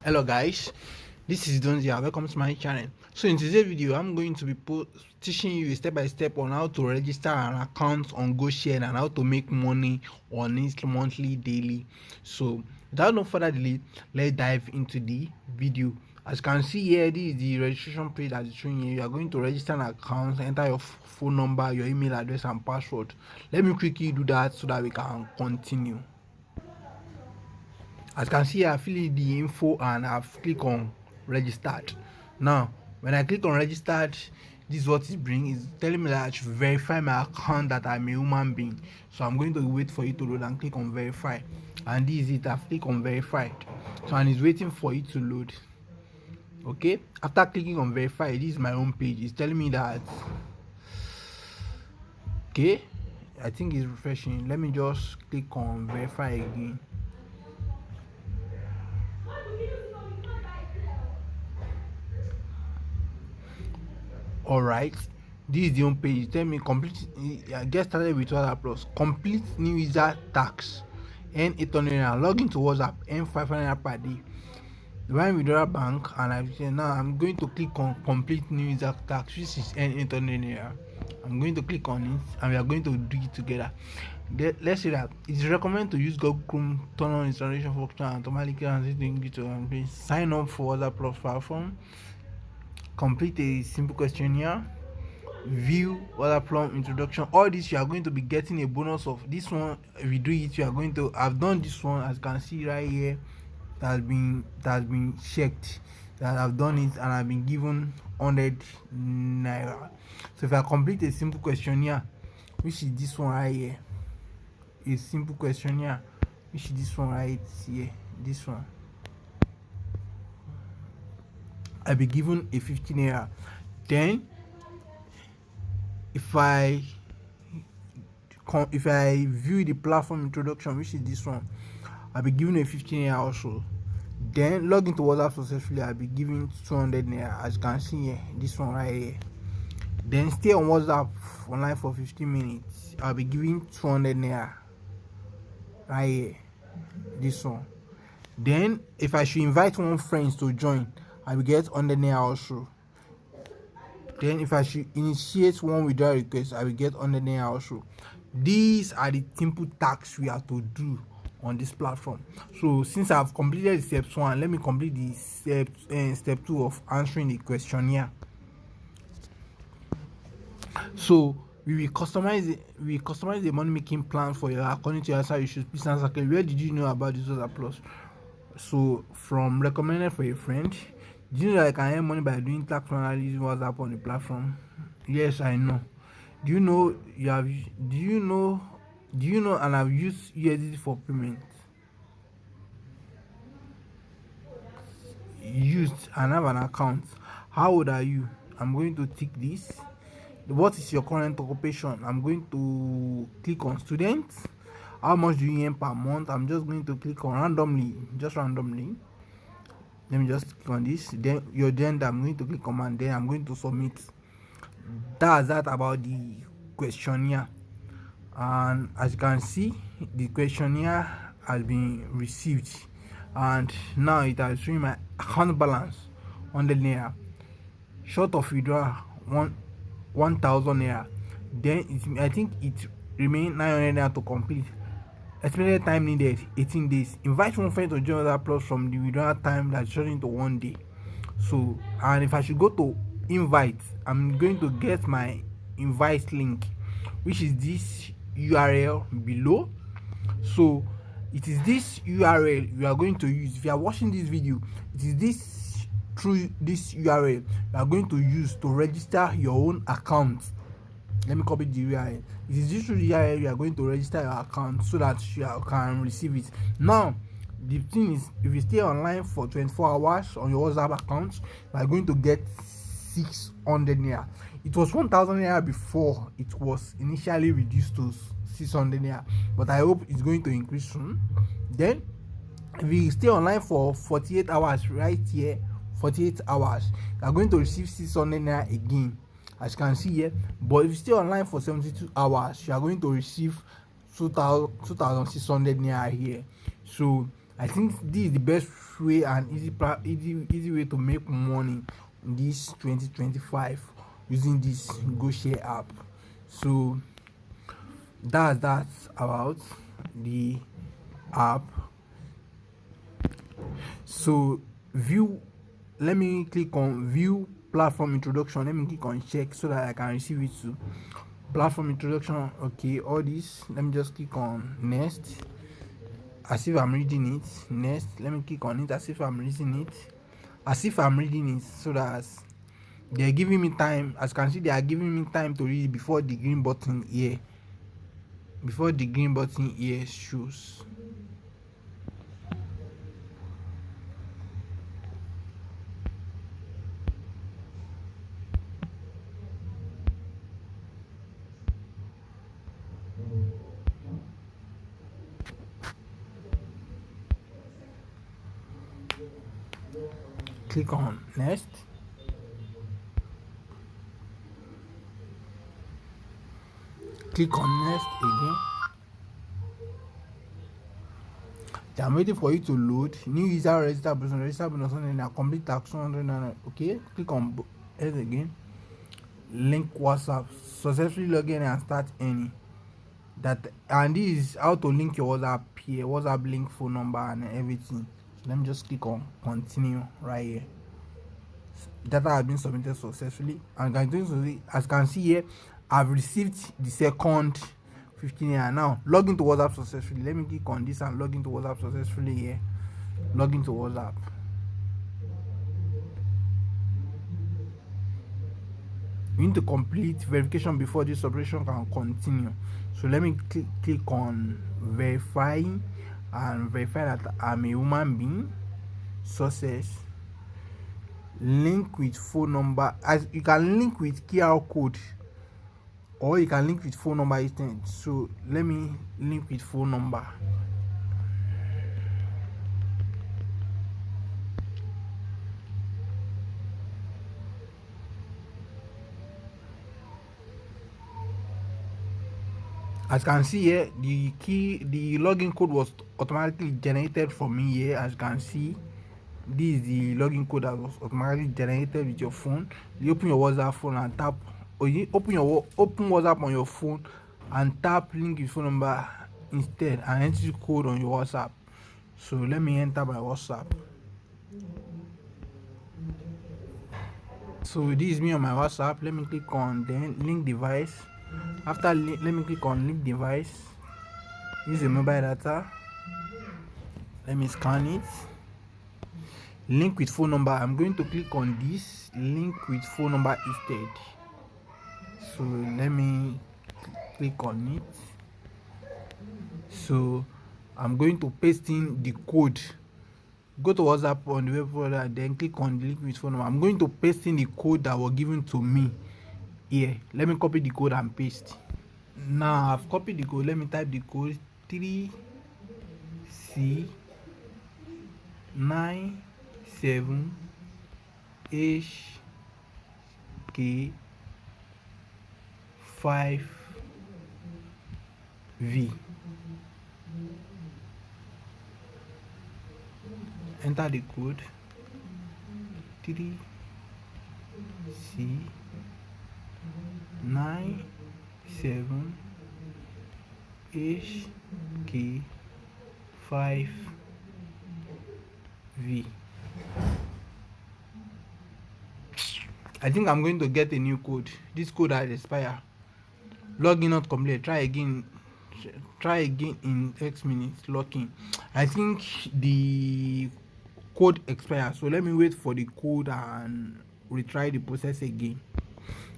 Hello guys, this is Donzia. Welcome to my channel. So in today's video, I'm going to be teaching you step by step on how to register an account on Goshare and how to make money on it monthly, daily. So without no further delay, let's dive into the video. As you can see here, this is the registration page that is showing you. You are going to register an account, enter your phone number, your email address and password. Let me quickly do that so that we can continue. As you can see, I fill in the info and I've clicked on registered. Now when I click on registered, this is what it brings. It's telling me that I should verify my account that I'm a human being. So I'm going to wait for it to load and click on verify, and this is it. I've clicked on verified, so and it's waiting for it to load. Okay, after clicking on verify, this is my home page. It's telling me that okay, I think it's refreshing. Let me just click on verify again. All right, this is the home page. Tell me complete, get started with WhatsApp Plus, complete new user tax, earn 800 naira, log into WhatsApp, earn 500 naira per day. When withdrawal bank, and I say now I'm going to click on complete new user tax, which is earn 800 naira. I'm going to click on it and we are going to do it together. Let's say that it is recommended to use Google Chrome, turn on installation function automatically and set English to sign up for WhatsApp Plus platform, complete a simple questionnaire, view WhatsApp Plum introduction. All this you are going to be getting a bonus of. This one, if you do it, you are going to have done this one. As you can see right here, that has been checked, that I've done it and I've been given 100 naira. So if I complete a simple questionnaire, which is this one right here, a simple questionnaire, which is this one right here, this one, I'll be given a 15 naira. Then if I view the platform introduction, which is this one, I'll be given a 15 naira also. Then log into WhatsApp successfully, I'll be given 200 naira. As you can see here, this one right here. Then stay on WhatsApp online for 15 minutes, I'll be giving 200 naira right here, this one. Then if I should invite one friends to join, I will get 100 naira also. Then if I should initiate one withdrawal request, I will get 100 naira also. These are the simple tasks we have to do on this platform. So since I've completed step 1, let me complete the step 2 of answering the questionnaire. So we will customize the money making plan for you according to your answer. You should please answer. Where did you know about this WhatsApp Plus? So from recommended for a friend. Do you know that I can earn money by doing tax analysis using WhatsApp on the platform? Yes, I know. Do you know and I've used USDT for payment? Used and have an account. How old are you? I'm going to tick this. What is your current occupation? I'm going to click on students. How much do you earn per month? I'm just going to click on randomly. Let me just click on this. Then your gender, I'm going to click on, and then I'm going to submit. That's that about the questionnaire. And as you can see, the questionnaire has been received, and now it has shown my account balance 100 naira, short of withdrawal 1000 naira. Then I think it remains 900 naira to complete. Estimated time needed 18 days. Invite one friend to join that plus from the withdrawal time that's short into 1 day. So, and if I should go to invite, I'm going to get my invite link, which is this URL below. So it is this URL you are going to use. If you are watching this video, it is this through this URL you are going to use to register your own account. Let me copy the URL. It is this URL you are going to register your account so that you can receive it. Now the thing is, if you stay online for 24 hours on your WhatsApp account, you are going to get 600 naira. It was 1000 naira before it was initially reduced to 600 naira, but I hope it's going to increase soon. Then if you stay online for 48 hours, right here, 48 hours, you are going to receive 600 naira again, as you can see here. But if you stay online for 72 hours, you are going to receive 2600 naira here. So I think this is the best way and easy way to make money in this 2025 using this Goshare app. So that's about the app. So view, let me click on view platform introduction. Let me click on check so that I can receive it too. Platform introduction, okay, all this. Let me just click on next as if I'm reading it. Next, let me click on it as if I'm reading it. As if I'm reading it, so that they're giving me time. As you can see, they are giving me time to read before the green button here. Before the green button here shows. Click on next. Click on next again. I'm waiting for you to load. New user register bonus and complete tax 100. Okay, click on S again. Link WhatsApp. Successfully log in and start earning. That, and this is how to link your WhatsApp here. WhatsApp link, phone number, and everything. So let me just click on continue right here. Data has been submitted successfully, and as you can see here, I've received the second 15 here. Now log into WhatsApp successfully. Let me click on this and log into WhatsApp successfully here. Log into WhatsApp. You need to complete verification before this operation can continue. So let me click on verifying and verify that I'm a human being. Success. Link with phone number. As you can link with QR code, or you can link with phone number instead. So let me link with phone number. As you can see here, the login code was automatically generated for me here. As you can see, this is the login code that was automatically generated with your phone. You open your WhatsApp phone and tap, or you open WhatsApp on your phone and tap link with phone number instead and enter the code on your WhatsApp. So let me enter my WhatsApp. So this is me on my WhatsApp. Let me click on then link device. After let me click on link device. Use a mobile data. Let me scan it. Link with phone number. I'm going to click on this link with phone number instead. So let me click on it. So I'm going to paste in the code. Go to WhatsApp on the web folder, then click on the link with phone number. I'm going to paste in the code that was given to me here. Let me copy the code and paste. Now I've copied the code. Let me type the code 3C97HK5V. Enter the code 3C97HK5V. I think I'm going to get a new code. This code has expired. Login not complete. Try again in X minutes. Login. I think the code expires, so let me wait for the code and retry the process again.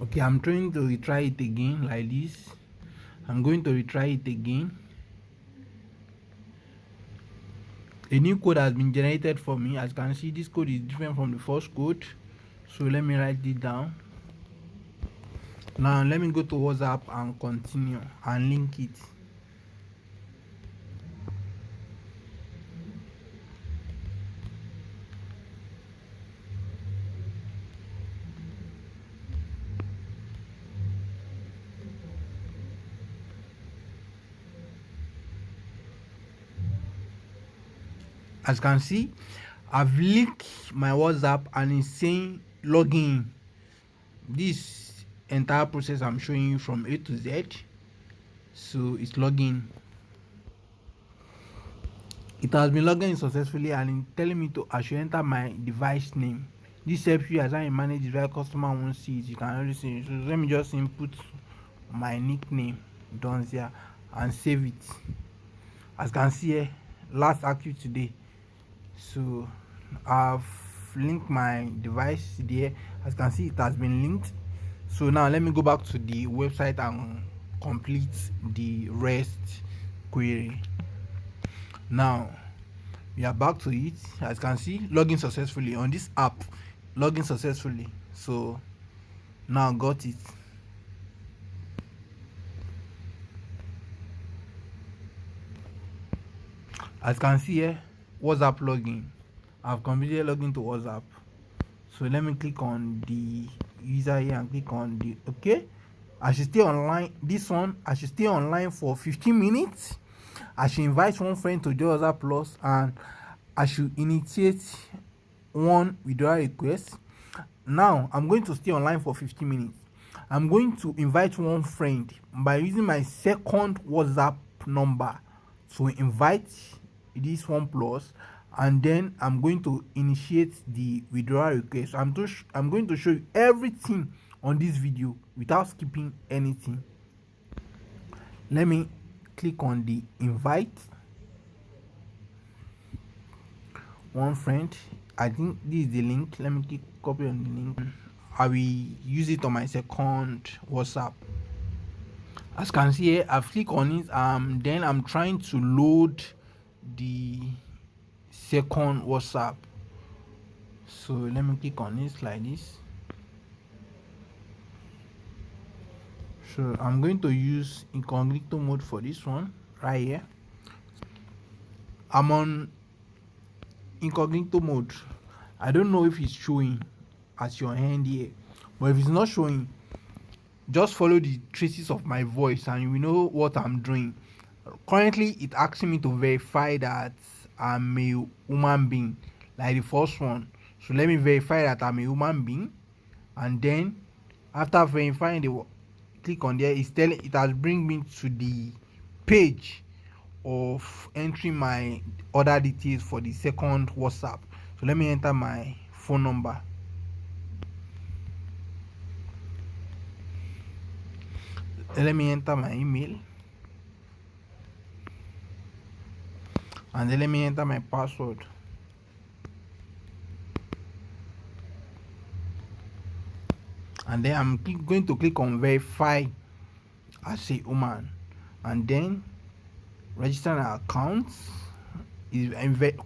Okay, I'm trying to retry it again like this. I'm going to retry it again. A new code has been generated for me. As you can see, this code is different from the first code, so let me write it down. Now let me go to WhatsApp and continue and link it. As you can see, I've linked my WhatsApp and it's saying login. This entire process I'm showing you from A to Z. So it's logging. It has been logging successfully and it's telling me to I should enter my device name. This helps you as I manage the right customer won't see it. You can already see it. So let me just input my nickname done here and save it. As you can see here, last active today. So I've linked my device there. As you can see, it has been linked. So now let me go back to the website and complete the rest query. Now we are back to it. As you can see, login successfully on this app, login successfully. So now got it. As you can see here, WhatsApp login. I've completed login to WhatsApp. So let me click on the user here and click on the okay. I should stay online. This one, I should stay online for 15 minutes. I should invite one friend to join WhatsApp Plus and I should initiate one withdrawal request. Now I'm going to stay online for 15 minutes. I'm going to invite one friend by using my second WhatsApp number to invite this one plus, and then I'm going to initiate the withdrawal request. I'm going to show you everything on this video without skipping anything. Let me click on the invite one friend. I think this is the link. Let me click copy on the link. I will use it on my second WhatsApp. As you can see here, I've clicked on it. Then I'm trying to load the second WhatsApp. So let me click on it like this. So I'm going to use incognito mode for this one right here. I'm on incognito mode. I don't know if it's showing at your hand here, but if it's not showing, just follow the traces of my voice and you will know what I'm doing. Currently it's asking me to verify that I'm a human being, like the first one. So let me verify that I'm a human being, and then after verifying, the click on there, it has bring me to the page of entering my other details for the second WhatsApp. So let me enter my phone number. Let me enter my email, and then let me enter my password. And then I'm going to click on verify as a human, and then register an account.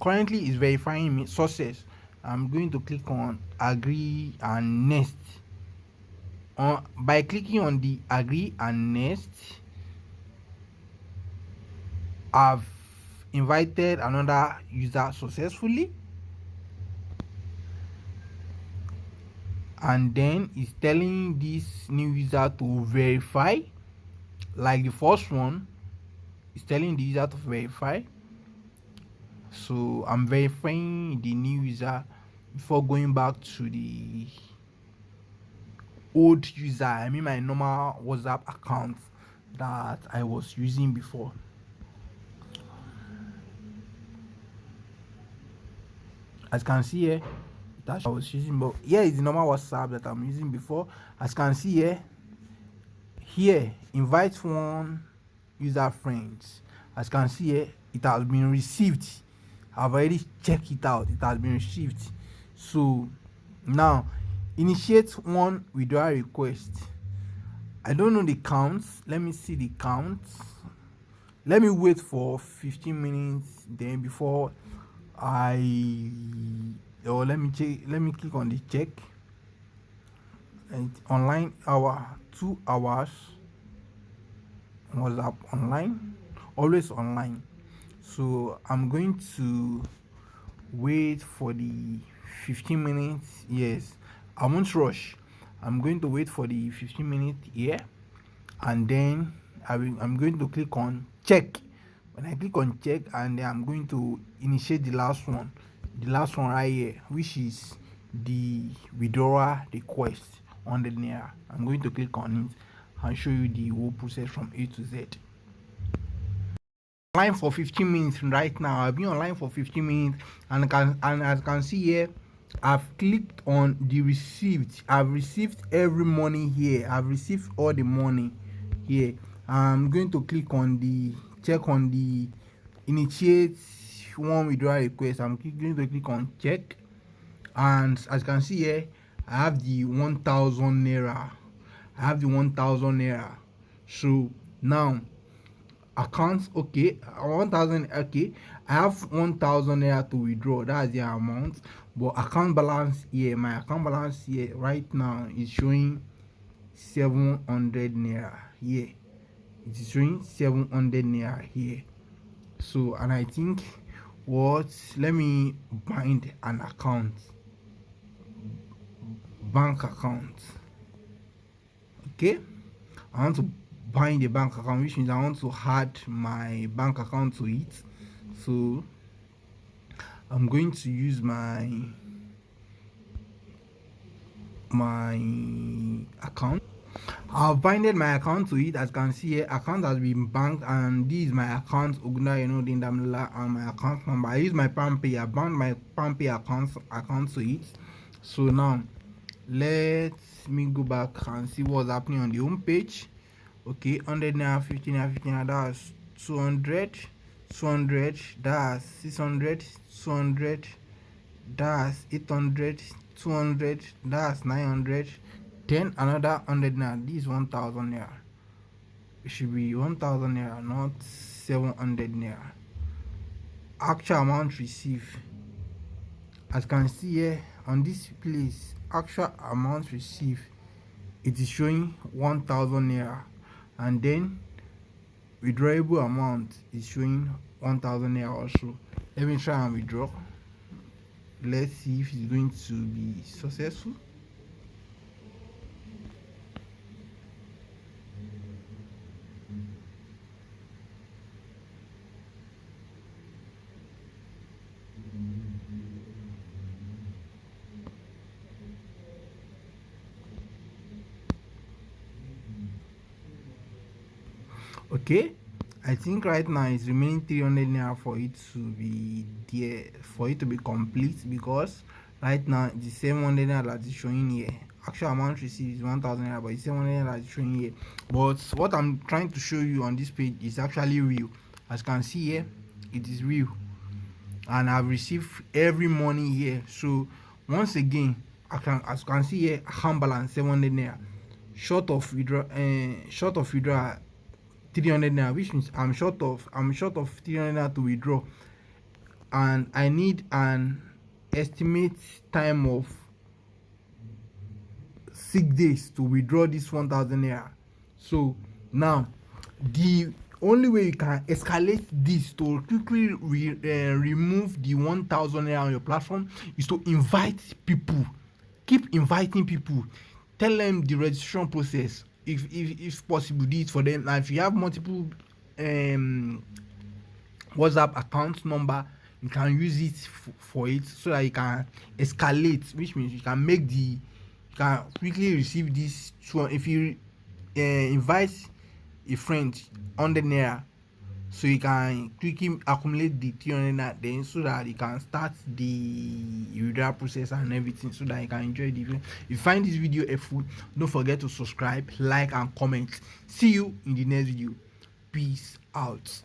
Currently is verifying me sources. I'm going to click on agree and next. By clicking on the agree and next, I've invited another user successfully, and then it's telling this new user to verify. Like the first one, it's telling the user to verify. So I'm verifying the new user before going back to the old user, I mean my normal WhatsApp account that I was using before. As you can see here, that I was using, but here is the normal WhatsApp that I'm using before. As you can see here invite one user friends. As you can see here, it has been received. I've already checked it out. It has been received. So now initiate one withdrawal request. I don't know the counts. Let me see the counts. Let me wait for 15 minutes then before let me check. Let me click on the check. And online hour 2 hours. WhatsApp online, always online. So I'm going to wait for the 15 minutes. Yes, I won't rush. I'm going to wait for the 15 minutes here, and then I'm going to click on check When I click on check, and then I'm going to initiate the last one right here, which is the withdrawal request, 100 naira. I'm going to click on it and show you the whole process from A to Z. Online for 15 minutes right now. I've been online for 15 minutes, and as you can see here, I've clicked on the receipt. I've received every money here. I've received all the money here. I'm going to click on the check on the initiate one withdrawal request. I'm going to click on check, and as you can see here, I have the 1000 naira. I have the 1000 naira. So now, account, okay, 1000, okay, I have 1000 naira to withdraw. That's the amount. But account balance here, my account balance here right now is showing 700 naira here. It is showing 700 naira here. So, and I think what, let me bind an account, bank account. Okay, I want to bind a bank account, which means I want to add my bank account to it. So I'm going to use my account. I've binded my account to it. As you can see here, account has been banked, and this is my account, Oguna Dindamla, and my account number. I use my PalmPay. I bound my PalmPay account to it. So now let me go back and see what's happening on the home page. Okay, 100 naira, 50 naira, 50 naira, that's 200, 200, that's 600, 200, that's 800, 200, that's 900, then another 100 naira. This is 1000 naira. It should be 1000 naira, not 700 naira. Actual amount received, as you can see here on this place, actual amount received, it is showing 1000 naira, and then withdrawable amount is showing 1000 naira also. Let me try and withdraw. Let's see if it's going to be successful. Okay, I think right now it's remaining 300 naira for it to be there, for it to be complete, because right now the 700 naira that is showing here, actual amount received is 1000 naira, but it's 700 naira that is showing here. But what I'm trying to show you on this page is actually real. As you can see here, it is real, and I've received every money here. So once again, as you can see here, account balance 700 naira, short of withdraw 300 naira, which means I'm short of 300 naira to withdraw, and I need an estimate time of 6 days to withdraw this 1000 naira. So now the only way you can escalate this to quickly remove the 1000 naira on your platform is to invite people. Keep inviting people. Tell them the registration process. If possible, do it for them. And if you have multiple WhatsApp account number, you can use it for it, so that you can escalate, which means you can quickly receive this. If you invite a friend 100 naira, so you can quickly accumulate the 300 naira, then so that you can start the withdrawal process and everything, so that you can enjoy the video. If you find this video helpful, don't forget to subscribe, like and comment. See you in the next video. Peace out.